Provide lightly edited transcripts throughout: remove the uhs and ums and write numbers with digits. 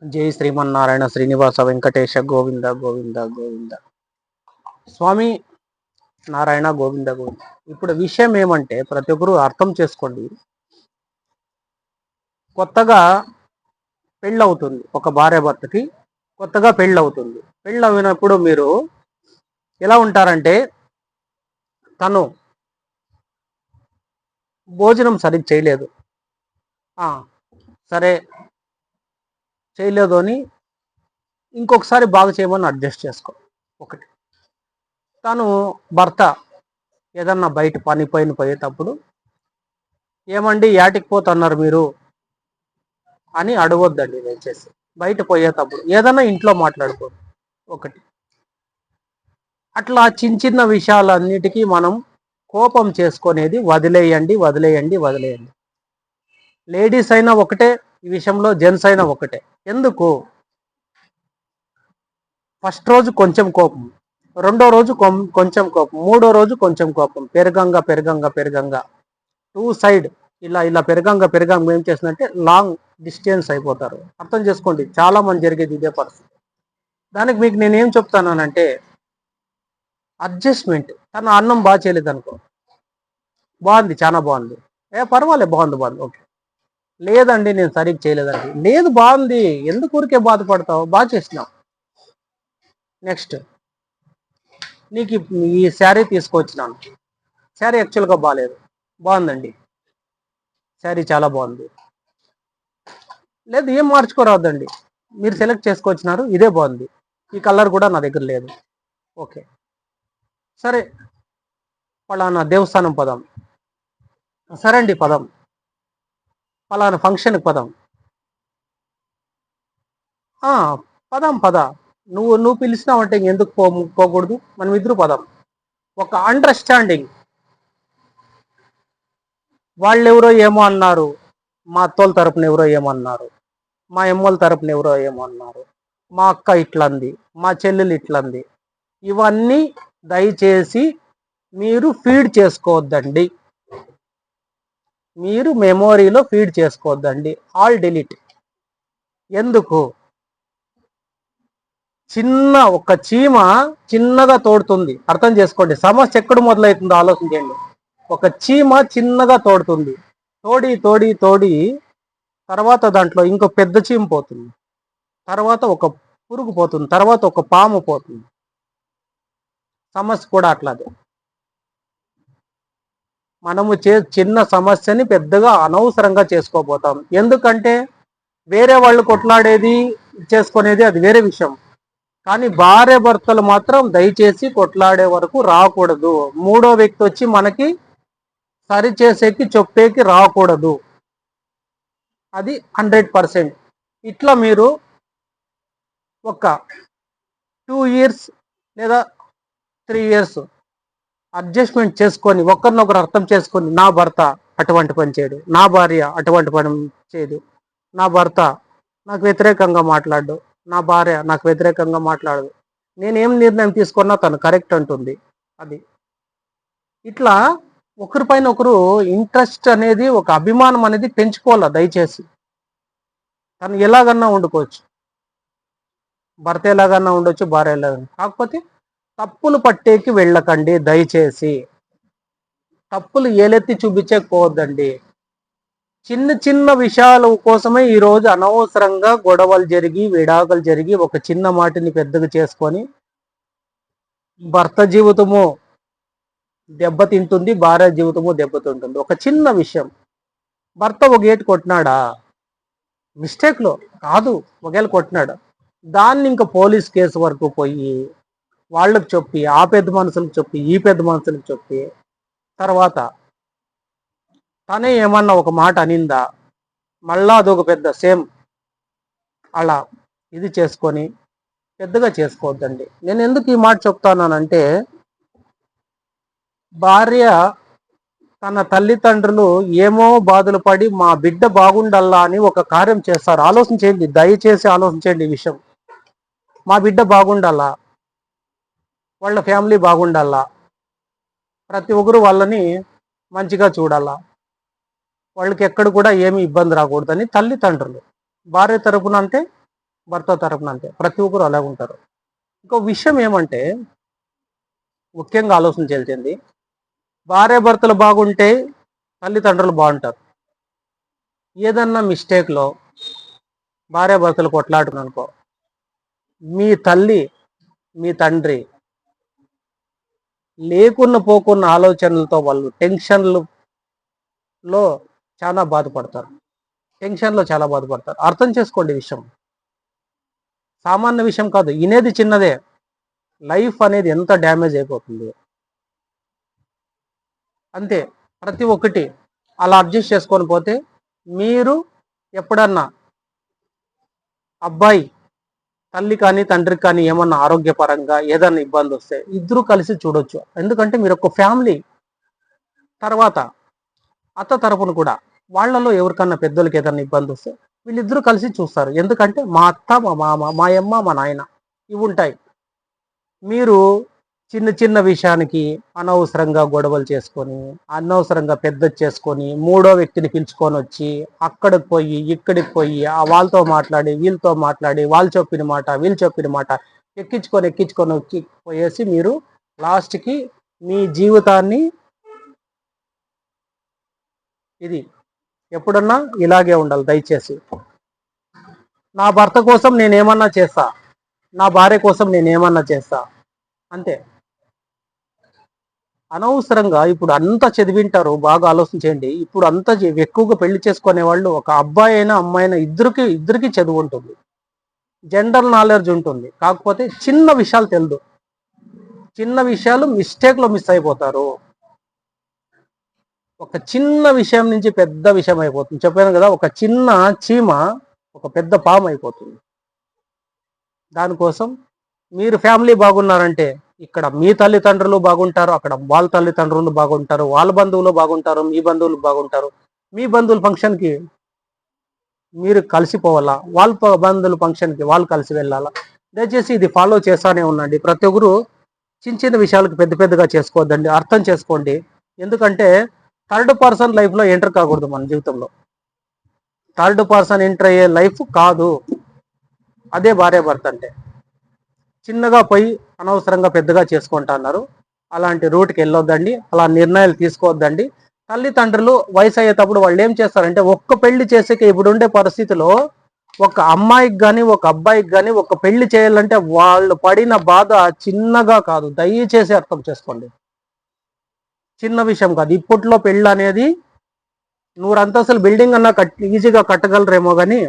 జై శ్రీమన్నారాయణ శ్రీనివాస వెంకటేశ గోవింద గోవింద గోవింద. స్వామి నారాయణ గోవింద గోవింద. ఇప్పుడు విషయం ఏమంటే ప్రతి ఒక్కరు అర్థం చేసుకోండి. కొత్తగా పెళ్ళవుతుంది ఒక భార్య భర్తకి, కొత్తగా పెళ్ళవుతుంది. పెళ్ళవినప్పుడు మీరు ఎలా ఉంటారంటే, తను భోజనం సరిగ్గా చేయలేదు, సరే చేయలేదు అని ఇంకొకసారి బాగా చేయమని అడ్జస్ట్ చేసుకో. ఒకటి, తను భర్త ఏదన్నా బయట పని పైన పోయేటప్పుడు, ఏమండి యాటికి పోతున్నారు మీరు అని అడగొద్దండి దయచేసి. బయట పోయేటప్పుడు ఏదన్నా ఇంట్లో మాట్లాడుకో. ఒకటి, అట్లా చిన్న చిన్న విషయాలన్నిటికీ మనం కోపం చేసుకునేది వదిలేయండి వదిలేయండి వదిలేయండి. లేడీస్ అయినా ఒకటే ఈ విషయంలో, జెంట్స్ అయినా ఒకటే. ఎందుకు? ఫస్ట్ రోజు కొంచెం కోపం, రెండో రోజు కొంచెం కోపం, మూడో రోజు కొంచెం కోపం, పెరగంగా పెరగంగా పెరగంగా టూ సైడ్ ఇలా ఇలా పెరగంగా పెరగంగా ఏం చేస్తుందంటే లాంగ్ డిస్టెన్స్ అయిపోతారు. అర్థం చేసుకోండి, చాలా మంది జరిగేది ఇదే పరిస్థితి. దానికి మీకు నేనేం చెప్తానంటే, అడ్జస్ట్మెంట్. తను అన్నం బాగా చేయలేదు అనుకో, బాగుంది చాలా బాగుంది, పర్వాలేదు బాగుంది బాగుంది ఓకే. లేదండి నేను సరిగ్గా చేయలేదండి, లేదు బాగుంది, ఎందుకు ఊరికే బాధపడతావు, బాగా చేసినావు. నెక్స్ట్, నీకు ఈ శారీ తీసుకొచ్చినాను, శారీ యాక్చువల్గా బాగాలేదు, బాగుందండి శారీ చాలా బాగుంది. లేదు ఏం మార్చుకోరాదండి, మీరు సెలెక్ట్ చేసుకొచ్చినారు ఇదే బాగుంది, ఈ కలర్ కూడా నా దగ్గర లేదు, ఓకే సరే పలానా దేవస్థానం పదం, సరే అండి పదం, పలానా ఫంక్షన్కి పదం, పదం పద, నువ్వు నువ్వు పిలిచినావంటే ఎందుకు పోకూడదు, మనం ఇద్దరు పదం. ఒక అండర్స్టాండింగ్. వాళ్ళెవరో ఏమో అన్నారు, మా అత్తోళ్ళ తరపున ఎవరో ఏమన్నారు, మా అమ్మోళ్ళ తరపున ఎవరో ఏమో అన్నారు, మా అక్క ఇట్లంది, మా చెల్లెలు ఇట్లంది, ఇవన్నీ దయచేసి మీరు ఫీడ్ చేసుకోవద్దండి, మీరు మెమోరీలో ఫీడ్ చేసుకోవద్దండి, ఆల్ డిలీట్. ఎందుకు? చిన్న ఒక చీమ చిన్నగా తోడుతుంది, అర్థం చేసుకోండి, సమస్య ఎక్కడ మొదలవుతుందో ఆలోచించండి. ఒక చీమ చిన్నగా తోడుతుంది, తోడి తోడి తోడి తర్వాత దాంట్లో ఇంకో పెద్ద చీమ పోతుంది, తర్వాత ఒక పురుగు పోతుంది, తర్వాత ఒక పాము పోతుంది. సమస్య కూడా అట్లాగే. మనము చిన్న సమస్యని పెద్దగా అనవసరంగా చేసుకోబోతాం. ఎందుకంటే వేరే వాళ్ళు కొట్లాడేది చేసుకునేది అది వేరే విషయం, కానీ భార్య భర్తలు మాత్రం దయచేసి కొట్లాడే వరకు రాకూడదు. మూడో వ్యక్తి వచ్చి మనకి సరి చేసేకి చెప్పేకి రాకూడదు, అది 100%. ఇట్లా మీరు ఒక 2 years లేదా 3 years అడ్జస్ట్మెంట్ చేసుకొని ఒకరినొకరు అర్థం చేసుకొని, నా భర్త అటువంటి పని చేయడు, నా భార్య అటువంటి పని చేయదు, నా భర్త నాకు వ్యతిరేకంగా మాట్లాడు, నా భార్య నాకు వ్యతిరేకంగా మాట్లాడదు, నేనేం నిర్ణయం తీసుకున్నా తను కరెక్ట్ అంటుంది. అది ఇట్లా ఒకరిపైన ఒకరు ఇంట్రెస్ట్ అనేది, ఒక అభిమానం అనేది పెంచుకోవాలా దయచేసి. తను ఎలాగన్నా వండుకోవచ్చు, భర్త ఎలాగన్నా ఉండొచ్చు, భార్య ఎలాగన్నా, కాకపోతే తప్పులు పట్టేకి వెళ్ళకండి దయచేసి. తప్పులు ఏలెత్తి చూపించకపోవద్దండి. చిన్న చిన్న విషయాల కోసమే ఈరోజు అనవసరంగా గొడవలు జరిగి, విడాకులు జరిగి, ఒక చిన్న మాటని పెద్దగా చేసుకొని భర్త జీవితము దెబ్బతింటుంది, భార్య జీవితము దెబ్బతింటుంది. ఒక చిన్న విషయం, భర్త ఒక ఏటు కొట్టినాడా, మిస్టేక్లో కాదు, ఒకవేళ కొట్టినాడు, దాన్ని ఇంకా పోలీస్ కేసు వరకు పోయి వాళ్ళకు చెప్పి, ఆ పెద్ద మనుషులకు చెప్పి, ఈ పెద్ద మనుషులకు చెప్పి, తర్వాత తనే ఏమన్నా ఒక మాట అనిందా, మళ్ళా అదొక పెద్ద సేమ్ అలా ఇది చేసుకొని పెద్దగా చేసుకోవద్దండి. నేను ఎందుకు ఈ మాట చెప్తానంటే, భార్య తన తల్లిదండ్రులు ఏమో బాధలు పడి మా బిడ్డ బాగుండాలా అని ఒక కార్యం చేస్తారు. ఆలోచించండి, దయచేసి ఆలోచించండి ఈ విషయం. మా బిడ్డ బాగుండాలా, వాళ్ళ ఫ్యామిలీ బాగుండాలా, ప్రతి ఒక్కరు వాళ్ళని మంచిగా చూడాలా, వాళ్ళకి ఎక్కడ కూడా ఏమి ఇబ్బంది రాకూడదని తల్లిదండ్రులు. భార్య తరపున అంటే భర్త తరపున అంతే, ప్రతి ఒక్కరు అలాగ ఉంటారు. ఇంకో విషయం ఏమంటే ముఖ్యంగా ఆలోచించాల్సింది, భార్యాభర్తలు బాగుంటే తల్లిదండ్రులు బాగుంటారు. ఏదన్నా మిస్టేక్లో భార్యాభర్తలు కొట్లాడుకున్నారనుకో, మీ తల్లి మీ తండ్రి లేకున్న పోకున్న ఆలోచనలతో వాళ్ళు టెన్షన్లో చాలా బాధపడతారు. చాలా బాధపడతారు. అర్థం చేసుకోండి విషయం. సామాన్య విషయం కాదు, ఇనేది చిన్నదే. లైఫ్ అనేది ఎంత డ్యామేజ్ అయిపోతుంది. అంతే, ప్రతి ఒక్కటి అలా అడ్జస్ట్ చేసుకొని పోతే మీరు ఎప్పుడన్నా అబ్బాయి తల్లి కానీ తండ్రికి కానీ ఏమన్నా ఆరోగ్యపరంగా ఏదన్నా ఇబ్బంది వస్తే ఇద్దరు కలిసి చూడొచ్చు. ఎందుకంటే మీరు ఒక ఫ్యామిలీ. తర్వాత అత్త తరపున కూడా వాళ్ళలో ఎవరికన్నా పెద్దలకి ఏదన్నా ఇబ్బంది వస్తే వీళ్ళిద్దరూ కలిసి చూస్తారు. ఎందుకంటే మా అత్త, మా మామ, మా అమ్మ, మా నాయన ఇవి ఉంటాయి. మీరు చిన్న చిన్న విషయానికి అనవసరంగా గొడవలు చేసుకొని, అనవసరంగా పెద్ద చేసుకొని, మూడో వ్యక్తిని పిలుచుకొని వచ్చి అక్కడికి పోయి ఇక్కడికి పోయి వాళ్ళతో మాట్లాడి వీళ్ళతో మాట్లాడి వాళ్ళు చెప్పిన మాట వీళ్ళు చెప్పిన మాట ఎక్కించుకొని వచ్చి పోయేసి మీరు లాస్ట్కి మీ జీవితాన్ని ఇది ఎప్పుడన్నా ఇలాగే ఉండాలి. దయచేసి నా భర్త కోసం నేనేమన్నా చేస్తా, నా భార్య కోసం నేనేమన్నా చేస్తా, అంతే. అనవసరంగా ఇప్పుడు అంతా చదివింటారు, బాగా ఆలోచించండి. ఇప్పుడు అంతా ఎక్కువగా పెళ్లి చేసుకునే వాళ్ళు ఒక అబ్బాయి అయినా అమ్మాయి అయినా ఇద్దరికి చదువు ఉంటుంది, జనరల్ నాలెడ్జ్ ఉంటుంది. కాకపోతే చిన్న విషయాలు తెలియదు, చిన్న విషయాలు మిస్టేక్లో మిస్ అయిపోతారు. ఒక చిన్న విషయం నుంచి పెద్ద విషయం అయిపోతుంది. చెప్పాను కదా, ఒక చిన్న చీమ ఒక పెద్ద పాము అయిపోతుంది. దానికోసం మీరు ఫ్యామిలీ బాగున్నారంటే ఇక్కడ మీ తల్లిదండ్రులు బాగుంటారు, అక్కడ వాళ్ళ తల్లిదండ్రులు బాగుంటారు, వాళ్ళ బంధువులు బాగుంటారు, మీ బంధువులు బాగుంటారు. మీ బంధువుల ఫంక్షన్కి మీరు కలిసిపోవాలా, వాళ్ళ బంధువుల ఫంక్షన్కి వాళ్ళు కలిసి వెళ్ళాలా. దయచేసి ఇది ఫాలో చేస్తానే ఉండండి. ప్రతి ఒక్కరు చిన్న చిన్న విషయాలకు పెద్దగా చేసుకోవద్దండి, అర్థం చేసుకోండి. ఎందుకంటే థర్డ్ పర్సన్ లైఫ్లో ఎంటర్ కాకూడదు. మన జీవితంలో థర్డ్ పర్సన్ ఎంటర్ అయ్యే లైఫ్ కాదు అదే భార్యాభర్త అంటే. చిన్నగా పోయి అనవసరంగా పెద్దగా చేసుకుంటున్నారు. అలాంటి రూట్కి వెళ్ళొద్దండి, అలా నిర్ణయాలు తీసుకోవద్దండి. తల్లిదండ్రులు వయసు అయ్యేటప్పుడు వాళ్ళు ఏం చేస్తారంటే ఒక్క పెళ్లి చేసేకి ఇప్పుడు ఉండే పరిస్థితిలో ఒక అమ్మాయికి కానీ ఒక అబ్బాయికి కానీ ఒక పెళ్లి చేయాలంటే వాళ్ళు పడిన బాధ చిన్నగా కాదు. దయచేసి అర్థం చేసుకోండి, చిన్న విషయం కాదు. ఇప్పట్లో పెళ్ళి అనేది 100 అంతస్తుల బిల్డింగ్ అన్నా ఈజీగా కట్టగలరేమో కానీ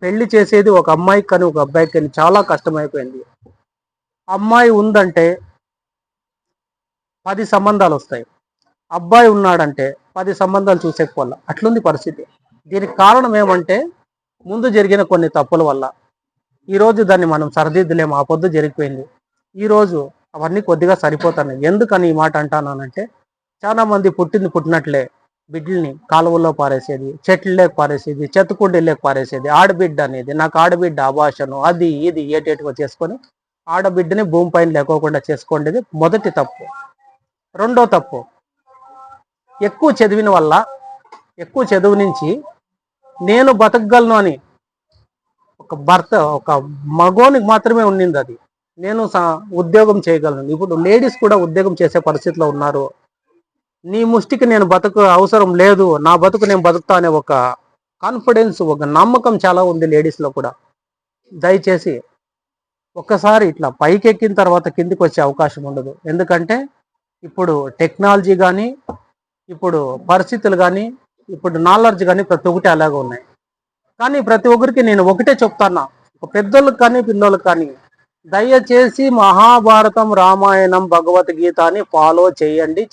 పెళ్లి చేసేది ఒక అమ్మాయికి కానీ ఒక అబ్బాయికి కానీ చాలా కష్టమైపోయింది. అమ్మాయి ఉందంటే 10 సంబంధాలు వస్తాయి, అబ్బాయి ఉన్నాడంటే 10 సంబంధాలు చూసేకపోవాల, అట్లుంది పరిస్థితి. దీనికి కారణం ఏమంటే ముందు జరిగిన కొన్ని తప్పుల వల్ల. ఈరోజు దాన్ని మనం సరిదిద్దులేము, ఆ పొద్దు జరిగిపోయింది. ఈరోజు అవన్నీ కొద్దిగా సరిపోతున్నాయి. ఎందుకని ఈ మాట అంటానంటే చాలా మంది పుట్టినట్లే బిడ్డల్ని కాలువల్లో పారేసేది, చెట్లలోకి పారేసేది, చెత్తకుండీలోకి పారేసేది. ఆడబిడ్డ అనేది నాకు ఆడబిడ్డ అభాషను అది ఇది ఏటేటుగా చేసుకొని ఆడబిడ్డని భూమి పైన లేకోకుండా చేసుకోండి, మొదటి తప్పు. రెండో తప్పు, ఎక్కువ చదివిన వల్ల, ఎక్కువ చదువు నుంచి నేను బతకగలను అని ఒక మగోనికి మాత్రమే ఉండింది అది. నేను ఉద్యోగం చేయగలను. ఇప్పుడు లేడీస్ కూడా ఉద్యోగం చేసే పరిస్థితిలో ఉన్నారు. నీ ముష్టికి నేను బతుకు అవసరం లేదు, నా బతుకు నేను బతుకుతా అనే ఒక కాన్ఫిడెన్స్, ఒక నమ్మకం చాలా ఉంది లేడీస్లో కూడా. దయచేసి ఒక్కసారి ఇట్లా పైకి ఎక్కిన తర్వాత కిందికి వచ్చే అవకాశం ఉండదు. ఎందుకంటే ఇప్పుడు టెక్నాలజీ కానీ, ఇప్పుడు పరిస్థితులు కానీ, ఇప్పుడు నాలెడ్జ్ కానీ ప్రతి ఒక్కటి అలాగే ఉన్నాయి. కానీ ప్రతి ఒక్కరికి నేను ఒకటే చెప్తాను, పెద్దోళ్ళకి కానీ పిల్లలకు కానీ, దయచేసి మహాభారతం, రామాయణం, భగవద్గీత అని ఫాలో చేయండి.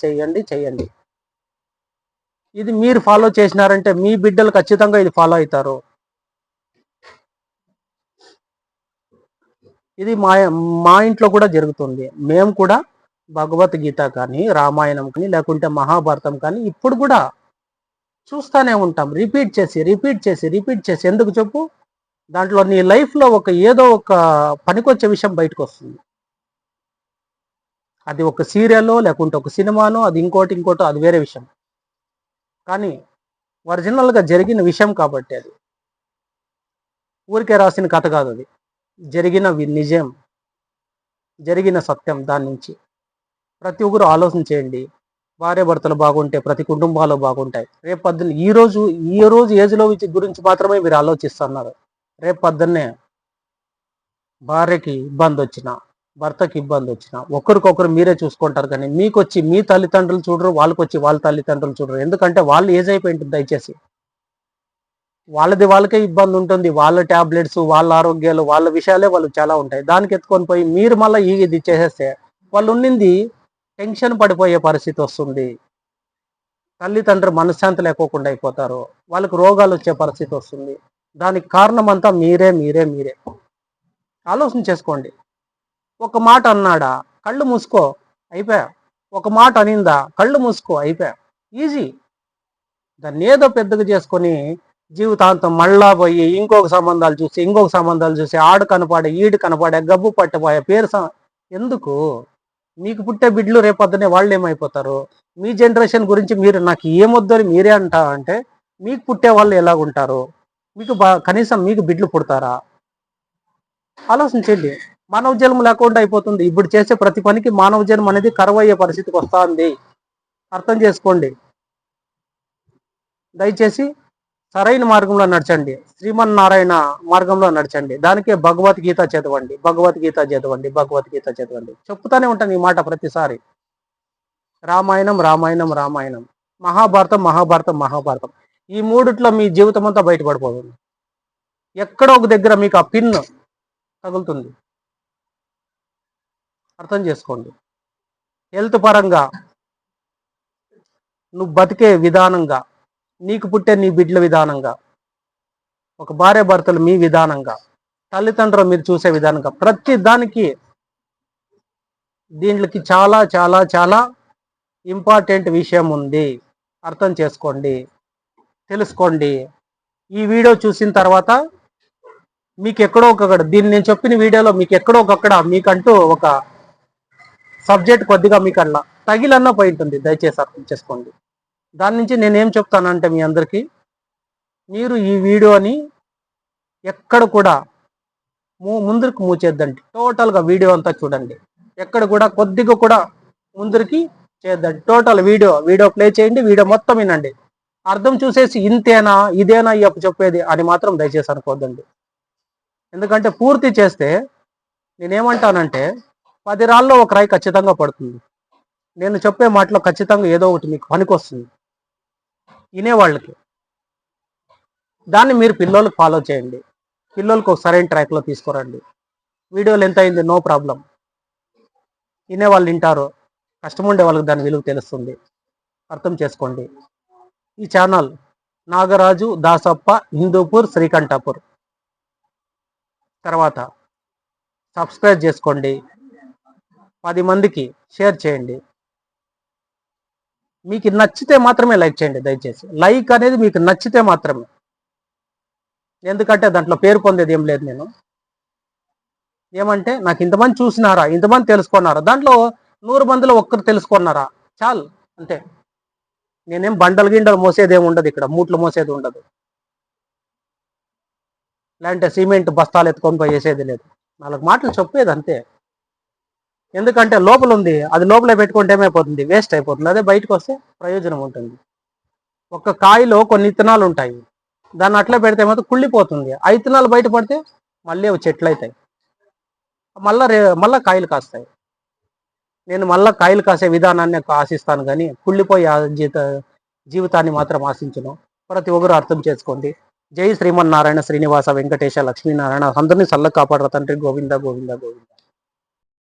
ఇది మీరు ఫాలో చేసినారంటే మీ బిడ్డలు ఖచ్చితంగా ఇది ఫాలో అవుతారు. ఇది మా ఇంట్లో కూడా జరుగుతుంది. మేము కూడా భగవద్గీత కానీ, రామాయణం కానీ, లేకుంటే మహాభారతం కానీ ఇప్పుడు కూడా చూస్తూనే ఉంటాం. రిపీట్ చేసి ఎందుకు చెప్పు, దాంట్లో నీ లైఫ్లో ఏదో ఒక పనికొచ్చే విషయం బయటకు వస్తుంది. అది ఒక సీరియల్లో లేకుంటే ఒక సినిమానో, అది ఇంకోటో అది వేరే విషయం. కానీ ఒరిజినల్గా జరిగిన విషయం కాబట్టి అది ఊరికే రాసిన కథ కాదు అది. జరిగిన నిజం, జరిగిన సత్యం. దాని నుంచి ప్రతి ఒక్కరు ఆలోచన చేయండి. భార్యాభర్తలు బాగుంటే ప్రతి కుటుంబాలు బాగుంటాయి. రేపు పొద్దున్న ఈ రోజు ఏజ్లో గురించి మాత్రమే మీరు ఆలోచిస్తున్నారు. రేపు పొద్దున్నే భార్యకి ఇబ్బంది వచ్చినా, భర్తకి ఇబ్బంది వచ్చినా ఒకరికొకరు మీరే చూసుకుంటారు. కానీ మీకొచ్చి మీ తల్లిదండ్రులు చూడరు, వాళ్ళకొచ్చి వాళ్ళ తల్లిదండ్రులు చూడరు. ఎందుకంటే వాళ్ళు ఏజ్ అయిపోయి ఉంటుంది. దయచేసి వాళ్ళకే ఇబ్బంది ఉంటుంది. వాళ్ళ టాబ్లెట్స్, వాళ్ళ ఆరోగ్యాలు, వాళ్ళ విషయాలే వాళ్ళు చాలా ఉంటాయి. దానికి ఎత్తుకొని పోయి మీరు మళ్ళీ ఇది చేసేస్తే వాళ్ళు ఉండింది టెన్షన్ పడిపోయే పరిస్థితి వస్తుంది. తల్లిదండ్రులు మనశ్శాంతి లేకోకుండా అయిపోతారు. వాళ్ళకు రోగాలు వచ్చే పరిస్థితి వస్తుంది. దానికి కారణం అంతా మీరే మీరే మీరే. ఆలోచన చేసుకోండి. ఒక మాట అన్నాడా, కళ్ళు మూసుకో, అయిపోయా. ఒక మాట అనిందా, కళ్ళు మూసుకో, అయిపోయా. ఈజీ. దాన్ని ఏదో పెద్దగా చేసుకొని జీవితాంతం మళ్ళా పోయి ఇంకొక సంబంధాలు చూసి ఆడు కనపడే ఈడు కనపడే గబ్బు పట్టిపోయే ఎందుకు? మీకు పుట్టే బిడ్డలు రేపొద్దునే వాళ్ళు ఏమైపోతారు? మీ జనరేషన్ గురించి మీరు నాకు ఏమొద్దని మీరే అంటే మీకు పుట్టే వాళ్ళు ఎలాగుంటారు? మీకు కనీసం మీకు బిడ్డలు పుడతారా? ఆలోచించండి. మానవ జన్మ లేకుండా అయిపోతుంది. ఇప్పుడు చేసే ప్రతి పనికి మానవ జన్మ అనేది కరువయ్యే పరిస్థితికి వస్తుంది. అర్థం చేసుకోండి. దయచేసి సరైన మార్గంలో నడచండి. శ్రీమన్నారాయణ మార్గంలో నడచండి. దానికే భగవద్గీత చదవండి. చెప్తానే ఉంటాను ఈ మాట ప్రతిసారి. రామాయణం, మహాభారతం. ఈ మూడిట్లో మీ జీవితం అంతా బయటపడిపోతుంది. ఎక్కడో ఒక దగ్గర మీకు ఆ పిన్ తగులుతుంది. అర్థం చేసుకోండి. హెల్త్ పరంగా, నువ్వు బతికే విధానంగా, నీకు పుట్టే నీ బిడ్డల విధానంగా, ఒక భార్య భర్తలు మీ విధానంగా, తల్లిదండ్రులు మీరు చూసే విధానంగా, ప్రతి దానికి దీనికి చాలా చాలా చాలా ఇంపార్టెంట్ విషయం ఉంది. అర్థం చేసుకోండి, తెలుసుకోండి. ఈ వీడియో చూసిన తర్వాత మీకు ఎక్కడో ఒకక్కడ నేను చెప్పిన వీడియోలో మీకు ఎక్కడో ఒకక్కడ మీకంటూ ఒక సబ్జెక్ట్ కొద్దిగా మీకు అట్లా తగిలన్నా పోయి ఉంటుంది. దయచేసి అర్థం చేసుకోండి. దాని నుంచి నేనేం చెప్తానంటే మీ అందరికీ, మీరు ఈ వీడియోని ఎక్కడ కూడా ముందుకు మూచేద్దండి. టోటల్గా వీడియో అంతా చూడండి. ఎక్కడ కూడా కొద్దిగా కూడా ముందరికి చేద్దండి. టోటల్ వీడియో ప్లే చేయండి. వీడియో మొత్తం వినండి. అర్థం చూసేసి ఇంతేనా, ఇదేనా చెప్పేది అని మాత్రం దయచేసి అనుకోవద్దండి. ఎందుకంటే పూర్తి చేస్తే నేనేమంటానంటే 10 రాళ్ళలో ఒక రాయి ఖచ్చితంగా పడుతుంది. నేను చెప్పే మాటలో ఖచ్చితంగా ఏదో ఒకటి మీకు పనికొస్తుంది వినేవాళ్ళకి. దాన్ని మీరు పిల్లలకు ఫాలో చేయండి. పిల్లలకు ఒక సరైన ట్రాక్లో తీసుకురండి. వీడియోలు ఎంత అయింది నో ప్రాబ్లం. వినేవాళ్ళు వింటారు, కష్టం ఉండే వాళ్ళకి దాని విలువ తెలుస్తుంది. అర్థం చేసుకోండి. ఈ ఛానల్ నాగరాజు దాసప్ప, హిందూపూర్, శ్రీకంఠాపూర్. తర్వాత సబ్స్క్రైబ్ చేసుకోండి. 10 మందికి షేర్ చేయండి. మీకు నచ్చితే మాత్రమే లైక్ చేయండి. దయచేసి లైక్ అనేది మీకు నచ్చితే మాత్రమే. ఎందుకంటే దాంట్లో పేరు పొందేది ఏం లేదు. నేను ఏమంటే నాకు ఇంతమంది చూసినారా, ఇంతమంది తెలుసుకున్నారా, దాంట్లో 100 మందిలో ఒక్కరు తెలుసుకున్నారా చాలు, అంతే. నేనేం గిండలు మోసేది ఏమి ఉండదు, ఇక్కడ మూట్లు మోసేది ఉండదు, లేదంటే సిమెంట్ బస్తాలు ఎత్తుకొని పోయి వేసేది లేదు. 4 మాటలు చెప్పేది అంతే. ఎందుకంటే లోపల ఉంది, అది లోపలే పెట్టుకుంటే ఏమైపోతుంది, వేస్ట్ అయిపోతుంది. అదే బయటకు వస్తే ప్రయోజనం ఉంటుంది. ఒక కాయలో కొన్ని ఇత్తనాలు ఉంటాయి, దాన్ని అట్లా పెడితే మాత్రం కుళ్ళిపోతుంది. ఆ ఇత్తనాలు బయట పడితే మళ్ళీ అవి చెట్లు అవుతాయి, మళ్ళా కాయలు కాస్తాయి. నేను మళ్ళా కాయలు కాసే విధానాన్ని ఆశిస్తాను, కానీ కుళ్ళిపోయి జీవితాన్ని మాత్రం ఆశించను. ప్రతి ఒక్కరు అర్థం చేసుకోండి. జై శ్రీమన్నారాయణ, శ్రీనివాస, వెంకటేశ, లక్ష్మీనారాయణ. అందరినీ చల్లగా కాపాడరా తండ్రి. గోవింద గోవింద గోవింద.